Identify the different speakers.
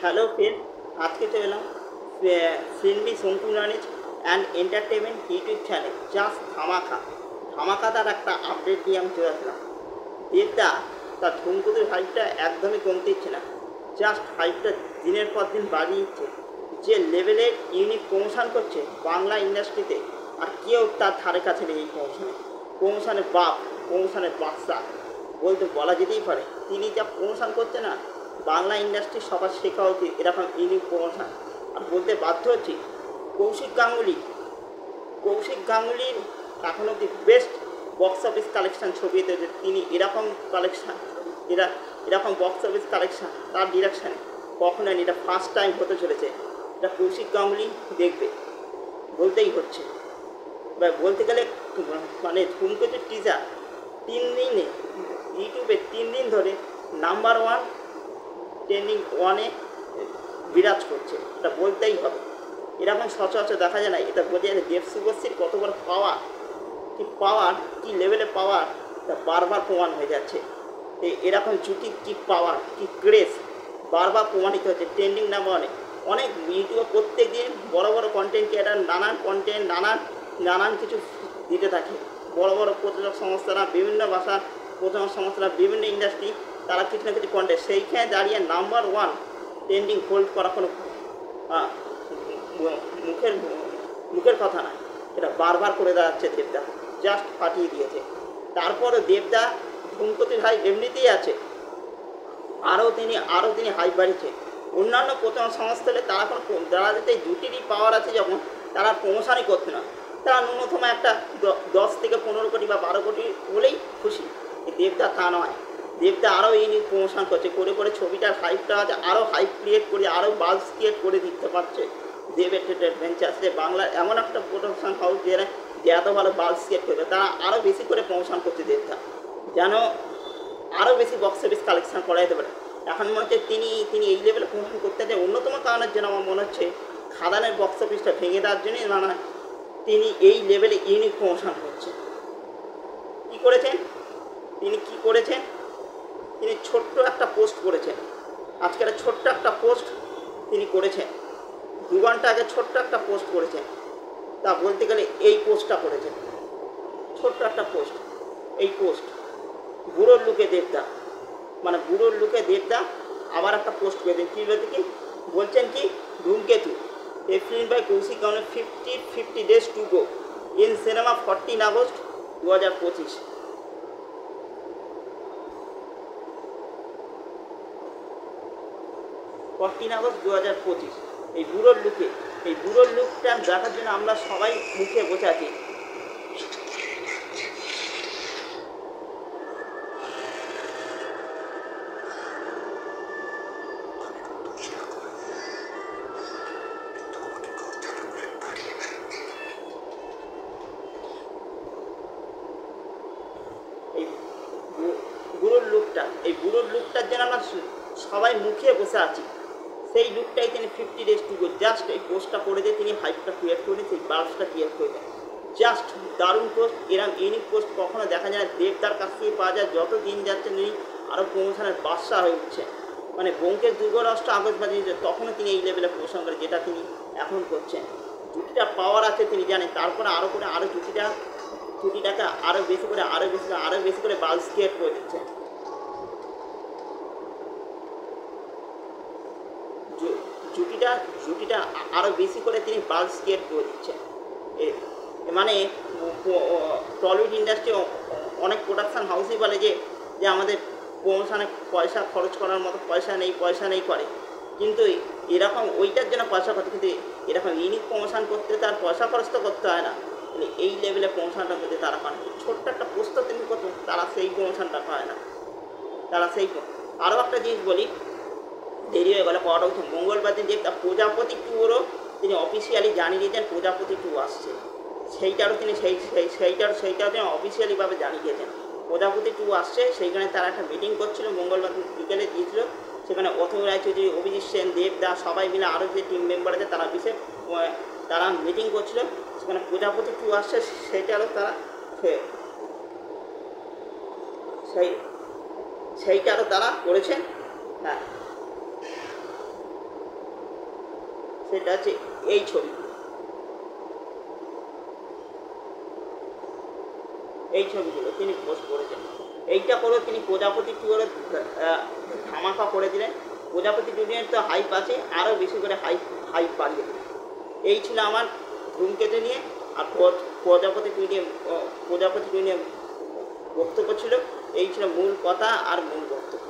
Speaker 1: Hello friend, আজকে চলে এলাম filmy Shanku knowledge and entertainment YouTube channel just ধামাকাদার একটা আপডেট দিয়ে আমি চলে আসলাম। দেবদা তার ধূমকেতুর হাইপটা একদমই কমতেছে না, জাস্ট হাইপটা দিনের পর দিন বাড়িয়েছে। যে লেভেলের ইউনিক প্রমোশন করছে বাংলা ইন্ডাস্ট্রিতে, আর কেউ তার ধারে কাছে নেই। এই প্রমোশনের বাপ, প্রমোশনের বাদশা বলা যেতেই পারে। তিনি যা প্রমোশন করছে না, বাংলা ইন্ডাস্ট্রি সবার শেখা উচিত এরকম ইউনিক প্রমোশন। আর বলতে বাধ্য হচ্ছি, কৌশিক গাঙ্গুলির এখন অব্দি বেস্ট বক্স অফিস কালেকশান ছবি দিয়েছে তিনি। এরকম বক্স অফিস কালেকশান তার ডিরেকশানে কখনো এটা ফার্স্ট টাইম হতে চলেছে। এটা কৌশিক গাঙ্গুলি দেখবে, বলতেই হচ্ছে। বা বলতে গেলে মানে ধূমকেতুর টিজার 3 দিনে ইউটিউবে 3 দিন ধরে নাম্বার 1 ট্রেন্ডিং 1-এ বিরাজ করছে, এটা বলতেই হবে। এরকম সচরাচর দেখা যায় না। এটা বোঝা যায় দেব শুভশ্রীর কত বড় পাওয়ার, কি লেভেলে পাওয়ার, তা বারবার প্রমাণ হয়ে যাচ্ছে। এরকম জুটির কী পাওয়ার, কী ক্রেজ বারবার প্রমাণিত হচ্ছে। ট্রেন্ডিং নাম্বার 1-এ অনেক ইউটিউবে প্রত্যেক দিন বড় কন্টেন্ট ক্রিয়েটার নানান কন্টেন্ট নানান কিছু দিতে থাকে। বড় প্রযোজক সংস্থারা, বিভিন্ন ভাষা প্রযোজক সংস্থারা, বিভিন্ন ইন্ডাস্ট্রি, তারা কিছু না কিছু কন্টেন্ট সেইখানে দাঁড়িয়ে নাম্বার 1 ট্রেন্ডিং হোল্ড করা কোনো মুখের কথা নয়। এটা বারবার করে দাঁড়াচ্ছে দেবদা, জাস্ট ফাটিয়ে দিয়েছে। তারপরে দেবদা ধূমকেতুর হাই এমনিতেই আছে, আরও তিনি হাইপ বাড়িয়েছে। অন্যান্য প্রচার সংস্থা হলে তারা যাতে জুটিরই পাওয়ার আছে, যখন তারা প্রমোশনই করতে না, তারা ন্যূনতম একটা 10 থেকে 15 কোটি বা 12 কোটি হলেই খুশি। দেবদা তা নয়, দেবদা আরও এই নিয়ে প্রমোশন করছে, করে ছবিটার হাইপটা আছে আরও হাইপ ক্রিয়েট করে, আরও বাল্বস ক্রিয়েট করে দিতে পারছে। দেব এন্টারটেইনমেন্টস বাংলার এমন একটা প্রোডাকশন হাউস যে এত ভালো বাল্বস ক্রিয়েট করবে, তারা আরও বেশি করে প্রমোশন করছে দেবদা, যেন আরও বেশি বক্স অফিস কালেকশন করা যেতে পারে। এখন মনে হচ্ছে তিনি এই লেভেলে প্রমোশন করতে চাই অন্যতম কারণের জন্য আমার মনে হচ্ছে খাদানের বক্স অফিসটা ভেঙে দেওয়ার জন্যই মানে তিনি এই লেভেলে ইউনিক প্রমোশন করছেন। কী করেছেন তিনি ছোট্ট একটা পোস্ট করেছেন। আজকের ছোট্ট একটা পোস্ট তিনি করেছেন, 2 ঘন্টা আগে ছোট্ট একটা পোস্ট করেছেন। তা বলতে গেলে এই পোস্টটা করেছেন, ছোট্ট একটা পোস্ট। এই পোস্ট বুড়োর লুকে দেবদা আবার একটা পোস্ট করেছেন। কী বলছেন কি, Dhumketu a film by Kaushik Ganguly 50 days to go in cinema 14 August 2025। আগস্ট 2025 এই বুড়োর লুকটা দেখার জন্য আমরা সবাই মুখে বসে আছি। এই বুড়োর লুকটার জন্য আমরা সবাই মুখে বসে আছি। সেই লুকটাই তিনি 50 days to go জাস্ট এই পোস্টটা করে দিয়ে তিনি হাইপটা ক্রিয়েট করে সেই বাল্বসটা ক্রিয়েট করে দেন। জাস্ট দারুণ পোস্ট। এরকম ইউনিক পোস্ট কখনো দেখা যায় না। দেবদার কাছ থেকে পাওয়া যায়, যত দিন যাচ্ছে তিনি আরও প্রমোশনের বাদশা হয়ে উঠছে। মানে ব্যোমকেশ দুর্গরাষ্ট্র আগস্ট বাজিয়েছে, তখনও তিনি এই লেভেলে প্রমোশন করে যেটা তিনি এখন করছেন। জুটিটা পাওয়ার আছে তিনি জানেন, তারপরে আরও জুটিটাকে আরও বেশি করে বাল্বস ক্রিয়েট করে দিচ্ছে। জুটিটা আরও বেশি করে তিনি বাল্বস ক্রিয়েট করে দিচ্ছেন। মানে টলিউড ইন্ডাস্ট্রি অনেক প্রোডাকশান হাউসই বলে যে আমাদের প্রমোশনে পয়সা খরচ করার মতো পয়সা নেই করে, কিন্তু এরকম ওইটার জন্য পয়সা খরচ, কিন্তু এরকম ইউনিক প্রমোশন করতে তার পয়সা খরচ তো করতে হয় না। এই লেভেলে প্রমোশনটা করতে তারা পায় না। ছোট্ট একটা পোস্ট তিনি করতে, তারা সেই প্রমোশনটা পায় না। আরও একটা জিনিস বলি, দেরি হয়ে গেলে পাওয়াটা উঠছে। মঙ্গলবার দিন যে প্রজাপতি 2-রও তিনি অফিসিয়ালি জানিয়ে দিয়েছেন প্রজাপতি 2 আসছে। সেইটারও তিনি তিনি অফিসিয়ালিভাবে জানিয়ে দিয়েছেন প্রজাপতি 2 আসছে। সেইখানে তারা একটা মিটিং করছিল, মঙ্গলবার বিকেলে দিয়েছিল। সেখানে অথৈ রায়চৌধুরী, অভিজিৎ সেন, দেবদা সবাই মিলে আরও যে টিম মেম্বার আছে তারা মিটিং করছিল। সেখানে প্রজাপতি 2 আসছে, সেইটারও তারা সেইটারও তারা করেছেন। হ্যাঁ, সেটা হচ্ছে এই ছবিগুলো। এই ছবিগুলো তিনি পোস্ট করেছেন। এইটা করে তিনি প্রজাপতি কী করে ধামাকা করে দিলেন। প্রজাপতি টুনির তো হাইপ আছে, আরও বেশি করে হাইপ বাড়িয়ে দিলেন। এই ছিল আমার ধূমকেতু নিয়ে আর প্রজাপতি টুনির বক্তব্য ছিল। এই ছিল মূল কথা আর মূল বক্তব্য।